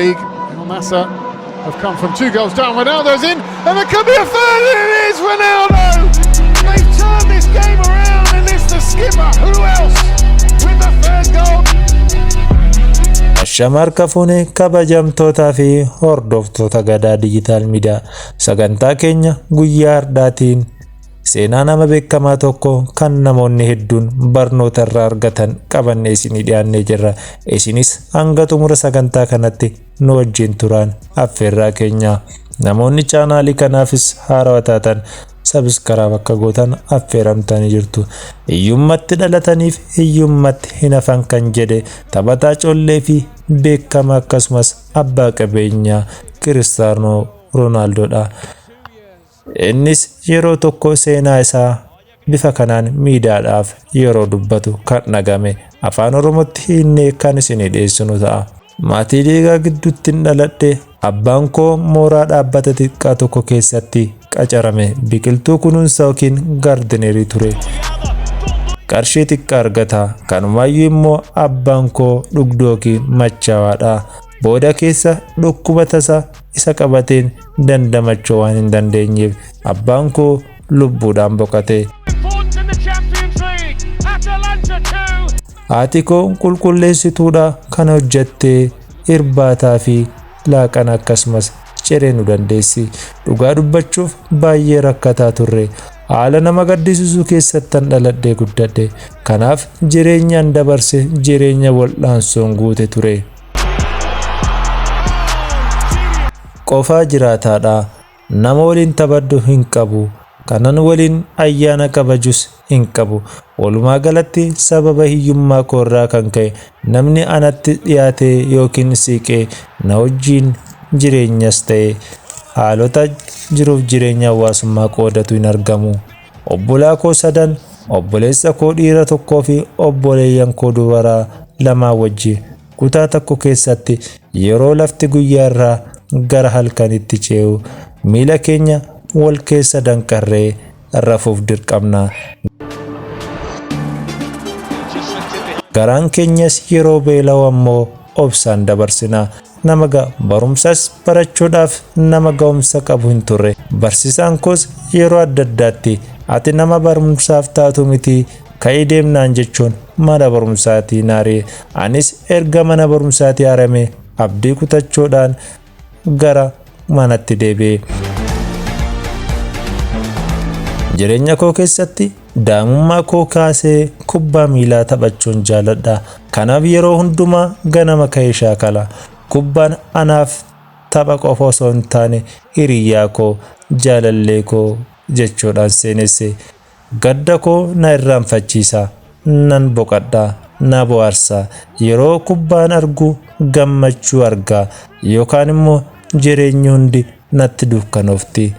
League. El Nasser have come from 2 goals down. Ronaldo's in, and there could be a third. It is Ronaldo. They've turned this game around, and it's the skipper. Who else with the third goal? Shamarka fuune kabajamtootaa fi hordoftoota Gadaa Digital Media sagantaa keenya guyyaa hardaatiin seenaa nama beekamaa tokko kan namoonni hedduun barnoota irraa argatan qabannee isinii dhiyaannee jirra. Isinis hanga xumura sagantaa kanatti nu wajjin turaan affeerraa keenya. Namoonni chaanaalii kanaafis haarawaa taatan subscribe akka gootan affeeramtanii jirtu. Hiyyummatti dhalataniif hiyyummatti hin hafan kan jedhe taphataa collee fi beekamaa akkasumas abbaa qabeenyaa Cristiano Ronaldoodha. Innis yeroo tokko seenaa isaa bifa kanaan miidiyaadhaaf yeroo dubbatu kan dhagame afaan Oromootti hinnee kan isinii dhiyeessinu ta'a. Maatii dhiigaa gidduutti dhaladhe abbaan koo mooraa dhaabbata xiqqaa tokko keessatti qacarame biqiltuu kunuunsa yookiin gaardenerii ture. Qarshii xiqqaa argata. Kanumaayyuu immoo abbaan koo dhugdoo yookiin machaawaadha. Booda keessa dhukkuba tasaa isa qabateen dandamachuu waan hin dandeenyeef abbaan koo lubbuudhaan boqote. Haati koo qulqulleessituudha kan hojjattee irbaataa fi laaqana akkasumas ciree nu dandeessi. Dhugaa dubbachuuf baay'ee rakkataa turre. Haala nama gaddisiisuu keessatti dhaladhee guddadhe. Kanaaf jireenyaan dabarse jireenya wal'aansoon guute ture. Qofaa jiraataadha. Nama waliin taphadhu hin qabu. Kanan waliin ayyaana kabajus hin qabu. Walumaa galatti sababa hiyyummaa koorraa kan ka'e namni anatti dhiyaatee yookiin siiqee na wajjin jireenyas ta'e haalota jiruuf jireenya hawaasummaa qoodatu hin argamu. Obbolaa koo sadan, obboleessa koo dhiira tokkoo fi obboleeyyan koo dubaraa lamaa wajjin kutaa tokko keessatti yeroo lafti guyyaa irraa gara halkanitti ce'u miila keenya wal keessa danqarree rafuuf dirqamna. Garaan keenyas yeroo beela'u ammoo obsaan dabarsina. Nama barumsas barachuudhaaf nama ga'umsa qabu hin turre. Barsiisaan koos yeroo adda addaatti ati nama barumsaaf taatu miti ka'ii deemnaan jechuun mana barumsaatii naaree. Anis erga mana barumsaatii haarame abdii kutachuudhaan gara manatti deebi'e. Jireenya koo keessatti daa'imummaa koo kaasee kubbaa miilaa taphachuun jaaladha. Kanaaf yeroo hundumaa ganama ka'ee shaakala. Kubbaan anaaf tapha qofa osoo hin taane hiriyyaa koo jaalallee koo jechuudhaan seenesse. Gadda koo na irraanfachiisa. Nan boqadha. Na bohaarsa. Yeroo kubbaan argu gammachuu arga yookaan immoo jireenyi hundi natti dukkanoofti.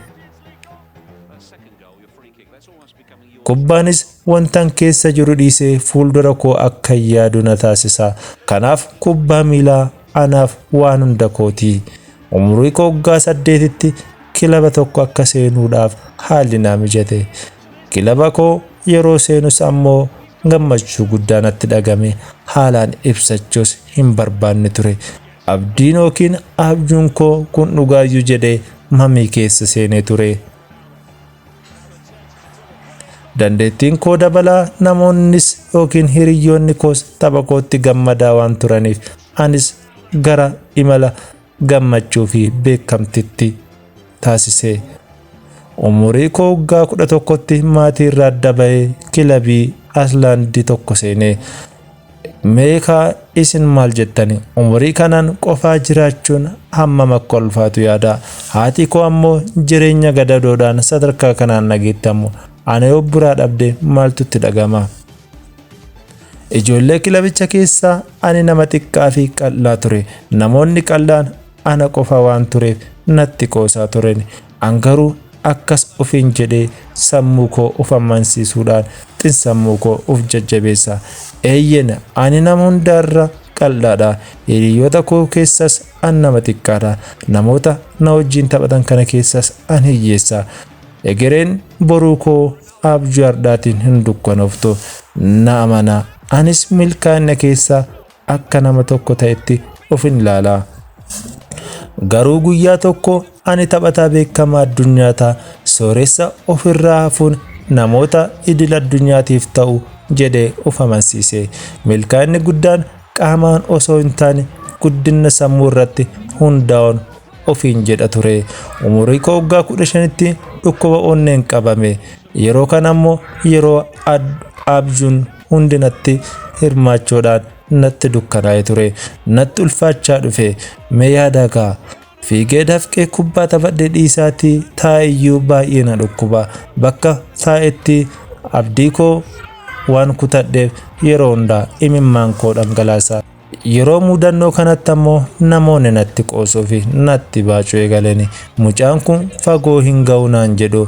Kubbaanis wantan keessa jiru dhiisee fuuldura koo akka yaadu na taasisa. Kanaaf kubbaa miilaa anaaf waan hunda kooti. Umurii koo waggaa 8tti kilaba tokko akka seenuudhaaf haalli na mijate. Kilaba koo yeroo seenus ammoo gammachuu guddaa natti dhagame. Haalaan ibsachuus hin barbaanne ture. Abdiin yookiin abjuun koo kun dhugaayyuu jedhee mamii keessa seenee ture. Dandeettiin koo dabalaa namoonnis yookiin hiriyyoonni koos tapha kootti gammadaa waan turaniif anis gara imala gammachuu fi beekamtitti taasise. Umurii koo waggaa 11tti maatii irraa adda bahee kilabii Aslaandii tokko seenee. Meekaa isin maal jettani? Umurii kanaan qofaa jiraachuun hammam akka ulfaatu yaada. Haati koo ammoo jireenya gadadoodhaan sadarkaa kanaan nageettamu. Ana yoo biraa dhabde maaltu itti dhagama? Ijoollee kilabicha keessaa ani nama xiqqaa fi qal'aa ture. Namoonni qal'aan ana qofa waan tureef natti qoosaa turen. An garuu akkas ofiin jedhee sammuu koo of amansiisuudhaan xinsammuu koo of jajjabeessa. Eeyyena ani nama hundaarra qal'aadha. Hiriyoota koo keessas an nama xiqqaadha. Namoota na wajjin taphatan kana keessas an hiyyeessa. Egereen boruu koo abjuu hardaatiin hin dukkanooftu. Na amana. Anis milkaa'ina keessa akka nama tokko ta'etti of hin ilaala. Garuu guyyaa tokko ani taphataa beekamaa addunyaa ta'a sooressa ofirraa hafuun namoota idil addunyaatiif ta'u jedhee of amansiise. Milkaa'inni guddaan qaamaan osoo hin taane guddina sammuu irratti hundaa'uun ofiin jedha ture. Umurii koo waggaa 15tti dhukkuba onneen qabame. Yeroo kana ammoo yeroo abjuun hundi natti hirmaachuudhaan natti dukkanaa'ee ture. Natti ulfaachaa dhufe. Mee yaada kaa fiigee dafqee kubbaa taphadhee dhiisaatii taa'iyyuu baay'ee na dhukkuba. Bakka taa'etti abdii koo waan kutadheef yeroo hundaa imimmaan koo dhangalaasa. Yeroo mudannoo kanatti ammoo namoonni natti qoosuu fi natti baachuu eegalani. Mucaan kun fagoo hin ga'u naan jedhu.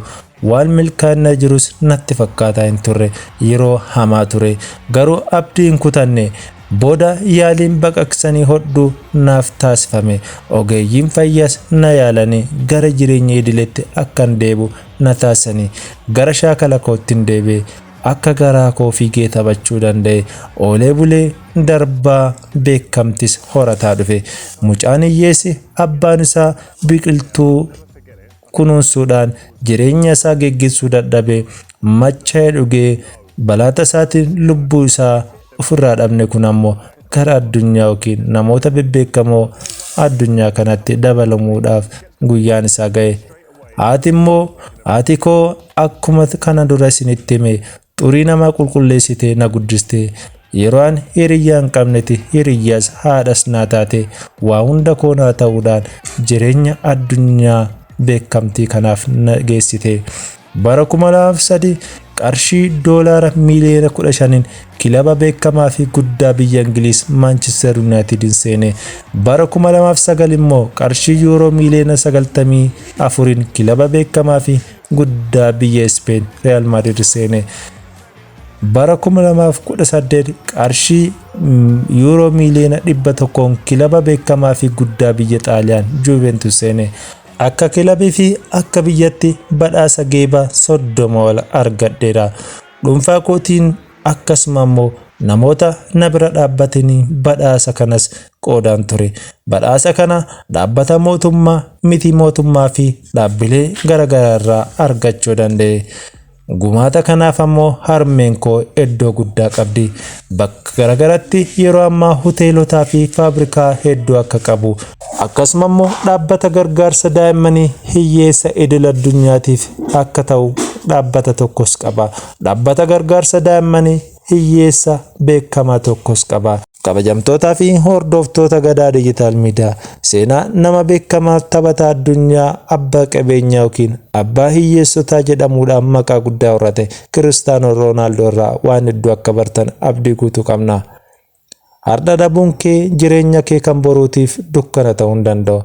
Waan milkaa'ina jirus natti fakkaataa hin turre. Yeroo hamaa ture. Garuu abdii hin kutanne. Booda yaaliin baqaqsanii hodhuu naaf taasifame. Ogeeyyiin fayyaas na yaalanii gara jireenya idileetti akkan deebi'u na taasisanii. Gara shaakala kootti deebi'ee akka garaa koo fiigee taphachuu danda'e. Oolee bulee darbaa beekamtis horataa dhufe. Mucaan hiyyeessi abbaan isaa biqiltuu kunuunsuudhaan jireenya isaa geggeessuu dadhabee machaa'ee dhugee balaa tasaatiin lubbuu isaa ofirraa dhabne kun ammoo gara addunyaa yookiin namoota bebbeekamoo addunyaa kanatti dabalamuudhaaf guyyaan isaa ga'e. Haati koo akkuma kana dura isinitti hime xurii namaa qulqulleessitee na guddiste. Yeroo ani hiriyyaa hin qabnetti hiriyyaas haadhas naa taate. Waa hunda koo naa ta'uudhaan jireenya addunyaa beekamtii kanaaf na geessite. Bara 2003 qarshii doolaara miiliyoona 15 kilaba beekamaa fi guddaa biyya Ingiliis Manchester United seene. Bara 2009 immoo qarshii yuuroo miiliyoona 94 kilaba beekamaa fi guddaa biyya Spain Real Madrid seene. Bara 2018 qarshii yuuroo miiliyoona 100 kilaba beekamaa fi guddaa biyya Xaaliyaan Juventus seene. Akka kilabii fi akka biyyatti badhaasa geebaa 30 ol argadheera. Dhuunfaa kootiin akkasuma immoo namoota na bira dhaabbatanii badhaasa kanas qoodaan ture. Badhaasa kana dhaabbata mootummaa, miti mootummaa fi dhaabbilee garaagaraa irraa argachuu danda'e. Gumaata kanaaf ammoo harmeen koo iddoo guddaa qabdi. Bakka garaagaratti yeroo ammaa hoteelotaa fi faabrikaa hedduu akka qabu. Akkasuma immoo dhaabbata gargaarsa daa'immanii hiyyeessa idil addunyaatiif akka ta'u dhaabbata tokkos qaba. Dhaabbata gargaarsa daa'immanii hiyyeessa beekamaa tokkos qaba. Kabajamtootaa fi hordoftoota Gadaa Digital Miidiyaa, seenaa nama beekamaa taphataa addunyaa abbaa qabeenyaa yookiin abbaa hiyyeessotaa jedhamuudhaan maqaa guddaa horate Kiristaanoo Roonaaldoo irraa waan hedduu akka bartan abdii guutuu qabna. Har'a dhabuun kee jireenya kee kan boruutiif dukkana ta'uu hin danda'u.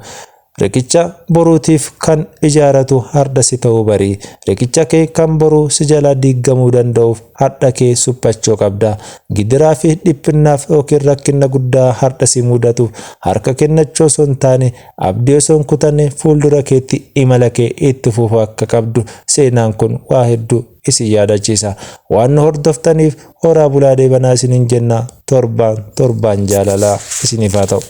Riqicha boruutiif kan ijaaratu har'a si ta'uu barii. Riqicha kee kan boruu si jala diigamuu danda'uuf har'a kee suphachuu qabda. Gidiraa fi dhiphinnaaf yookiin rakkina guddaa har'a si mudatu harka kennachuu osoo hin taane abdii osoo hin kutanne fuuldura keetti imala kee itti fufuu akka qabdu seenaan kun waa hedduu isin yaadachiisa. Waan nu hordoftaniif horaa bulaa deebanaa isiniin jenna. Torbaan jaalalaa isiniif haa ta'u.